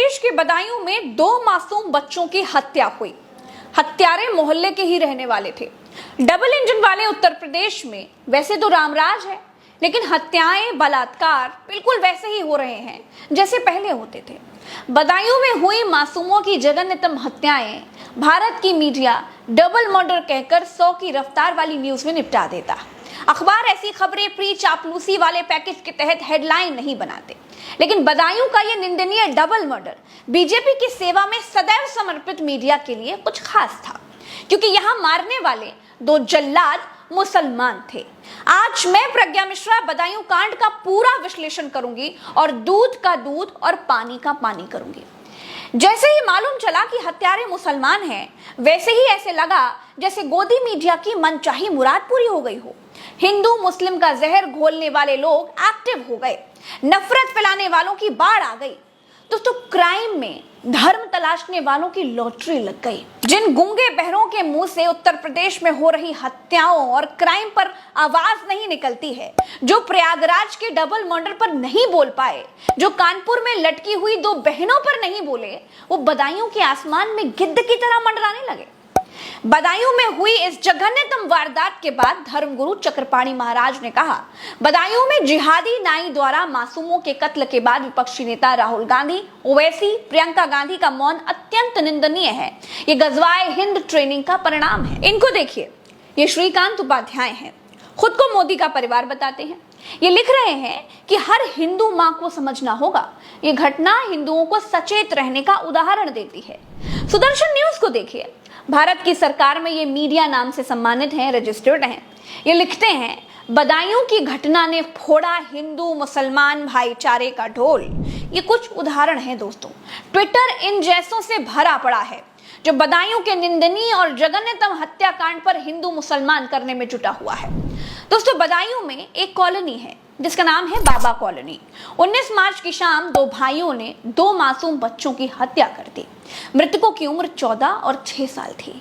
प्रदेश के बदायूं में 2 मासूम बच्चों की हत्या हुई। हत्यारे मोहल्ले के ही रहने वाले थे। डबल इंजन वाले उत्तर प्रदेश में वैसे तो रामराज है, लेकिन हत्याएं, बलात्कार बिल्कुल वैसे ही हो रहे हैं जैसे पहले होते थे। बदायूं में हुई मासूमों की जघन्यतम हत्याएं भारत की मीडिया डबल मर्डर कहकर 100 की रफ्तार वाली न्यूज में निपटा देता। अखबार ऐसी खबरें प्री चापलूसी वाले पैकेज के तहत हेडलाइन नहीं बनाते, लेकिन बदायूं का यह निंदनीय डबल मर्डर बीजेपी की सेवा में सदैव समर्पित मीडिया के लिए कुछ खास था, क्योंकि यहां मारने वाले 2 जल्लाद मुसलमान थे। आज मैं प्रज्ञा मिश्रा बदायूं कांड का पूरा विश्लेषण करूंगी और दूध का दूध और पानी का पानी करूंगी। जैसे ही मालूम चला कि हत्यारे मुसलमान हैं, वैसे ही ऐसे लगा जैसे गोदी मीडिया की मनचाही मुराद पूरी हो गई हो। हिंदू मुस्लिम का जहर घोलने वाले लोग एक्टिव हो गए, नफरत फैलाने वालों की बाढ़ आ गई। दोस्तों, क्राइम में धर्म तलाशने वालों की लॉटरी लग गई। जिन गूंगे बहरों के मुंह से उत्तर प्रदेश में हो रही हत्याओं और क्राइम पर आवाज नहीं निकलती है, जो प्रयागराज के डबल मर्डर पर नहीं बोल पाए, जो कानपुर में लटकी हुई 2 बहनों पर नहीं बोले, वो बदायूं के आसमान में गिद्ध की तरह मंडराने लगे। बदायूं में हुई इस जघन्यतम वारदात के बाद धर्मगुरु चक्रपाणी महाराज ने कहा, बदायूं में जिहादी नाई द्वारा मासूमों के कत्ल के बाद विपक्षी नेता राहुल गांधी, ओवैसी, प्रियंका गांधी का मौन अत्यंत निंदनीय है। ये गजवाए हिंद ट्रेनिंग का परिणाम है। इनको देखिए, ये श्रीकांत उपाध्याय हैं, खुद को मोदी का परिवार बताते हैं। ये लिख रहे हैं कि हर हिंदू मां को समझना होगा। ये घटना हिंदुओं को सचेत रहने का उदाहरण देती है। सुदर्शन न्यूज को देखिए, भारत की सरकार में ये मीडिया नाम से सम्मानित हैं, रजिस्टर्ड हैं। ये लिखते हैं, बदायूं की घटना ने फोड़ा हिंदू मुसलमान भाईचारे का ढोल। ये कुछ उदाहरण हैं दोस्तों। ट्विटर इन जैसों से भरा पड़ा है जो बदायूं के निंदनीय और जघन्यतम हत्याकांड पर हिंदू मुसलमान करने में जुटा हुआ है। दोस्तों, बदायूं में एक कॉलोनी है जिसका नाम है बाबा कॉलोनी। 19 मार्च की शाम 2 भाइयों ने 2 मासूम बच्चों की हत्या कर दी। मृतकों की उम्र 14 और 6 साल थी।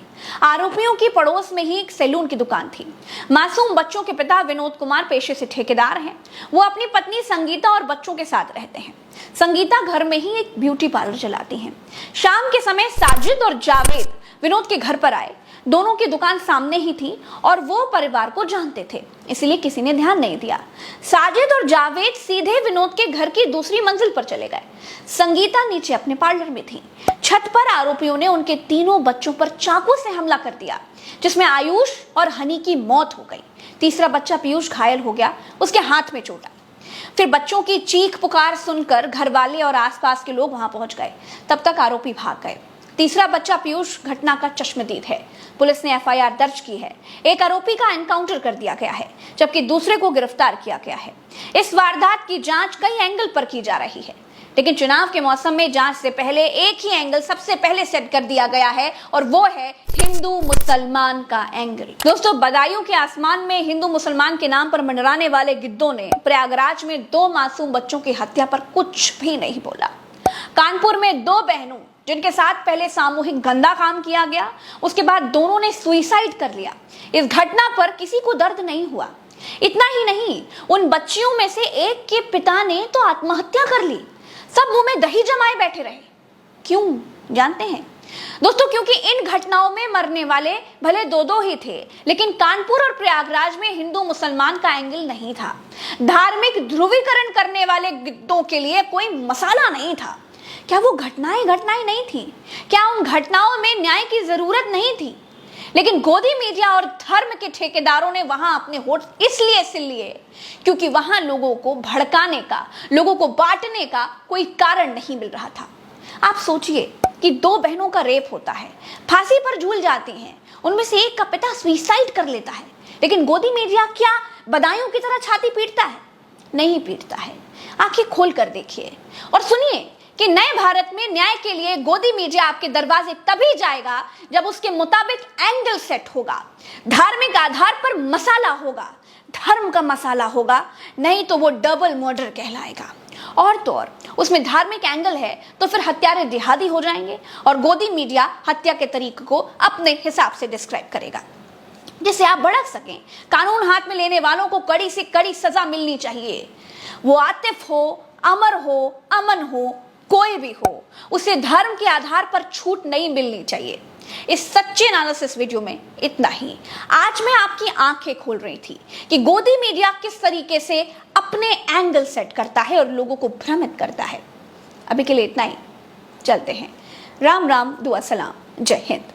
आरोपियों की पड़ोस में ही एक सैलून की दुकान थी। मासूम बच्चों के पिता विनोद कुमार पेशे से ठेकेदार हैं। वो अपनी पत्नी संगीता और बच्चों के साथ रहते हैं। संगीता घर में ही एक ब्यूटी पार्लर चलाती हैं। शाम के समय साजिद और जावेद विनोद के घर पर आए। दोनों की दुकान सामने ही थी और वो परिवार को जानते थे, इसलिए किसी ने ध्यान नहीं दिया। साजिद और जावेद सीधे विनोद के घर की दूसरी मंजिल पर चले गए। संगीता नीचे अपने पार्लर में थी। छत पर आरोपियों ने उनके तीनों बच्चों पर चाकू से हमला कर दिया, जिसमें आयुष और हनी की मौत हो गई। तीसरा बच्चा पीयूष घायल हो गया, उसके हाथ में चोट आई। फिर बच्चों की चीख पुकार सुनकर घर वाले और आसपास के लोग वहां पहुंच गए। तब तक आरोपी भाग गए। तीसरा बच्चा पीयूष घटना का चश्मदीद है। पुलिस ने एफआईआर दर्ज की है। एक आरोपी का एनकाउंटर कर दिया गया है, जबकि दूसरे को गिरफ्तार किया गया है। इस वारदात की जांच कई एंगल पर की जा रही है, लेकिन चुनाव के मौसम में जांच से पहले एक ही एंगल सबसे पहले सेट कर दिया गया है, और वो है हिंदू मुसलमान का एंगल। दोस्तों, बदायूं के आसमान में हिंदू मुसलमान के नाम पर मंडराने वाले गिद्धों ने प्रयागराज में 2 मासूम बच्चों की हत्या पर कुछ भी नहीं बोला। कानपुर में 2 बहनों जिनके साथ पहले सामूहिक गंदा काम किया गया, उसके बाद दोनों ने सुसाइड कर लिया। इस घटना पर किसी को दर्द नहीं हुआ। इतना ही नहीं, उन बच्चियों में से एक के पिता ने तो आत्महत्या कर ली। सब मुंह में दही जमाए बैठे रहे। क्यों जानते हैं दोस्तों? क्योंकि इन घटनाओं में मरने वाले भले 2-2 ही थे, लेकिन कानपुर और प्रयागराज में हिंदू मुसलमान का एंगल नहीं था। धार्मिक ध्रुवीकरण करने वाले गिद्धों के लिए कोई मसाला नहीं था। क्या वो घटनाएं नहीं थी? क्या उन घटनाओं में न्याय की जरूरत नहीं थी? लेकिन गोदी मीडिया और धर्म के ठेकेदारों ने वहां अपने होठ इसलिए सिल लिए क्योंकि वहां लोगों को भड़काने का, लोगों को बांटने का कोई कारण नहीं मिल रहा था। आप सोचिए कि 2 बहनों का रेप होता है, फांसी पर झूल जाती हैं, उनमें से एक का पिता सुसाइड कर लेता है, लेकिन गोदी मीडिया क्या बदायूं की तरह छाती पीटता है? नहीं पीटता है। आंखें खोल कर देखिए और सुनिए कि नए भारत में न्याय के लिए गोदी मीडिया आपके दरवाजे तभी जाएगा जब उसके मुताबिक एंगल सेट होगा, धार्मिक आधार पर मसाला होगा, धर्म का मसाला होगा, नहीं तो वो डबल मर्डर कहलाएगा। और तो और उसमें धार्मिक एंगल है तो फिर हत्यारे जिहादी हो जाएंगे और गोदी मीडिया हत्या के तरीके को अपने हिसाब से डिस्क्राइब करेगा, जिससे आप भड़क सकें। कानून हाथ में लेने वालों को कड़ी से कड़ी सजा मिलनी चाहिए। वो आतिफ हो, अमर हो, अमन हो कोई भी हो, उसे धर्म के आधार पर छूट नहीं मिलनी चाहिए। इस सच्चे एनालिसिस वीडियो में इतना ही। आज मैं आपकी आंखें खोल रही थी कि गोदी मीडिया किस तरीके से अपने एंगल सेट करता है और लोगों को भ्रमित करता है। अभी के लिए इतना ही, चलते हैं। राम राम, दुआ सलाम, जय हिंद।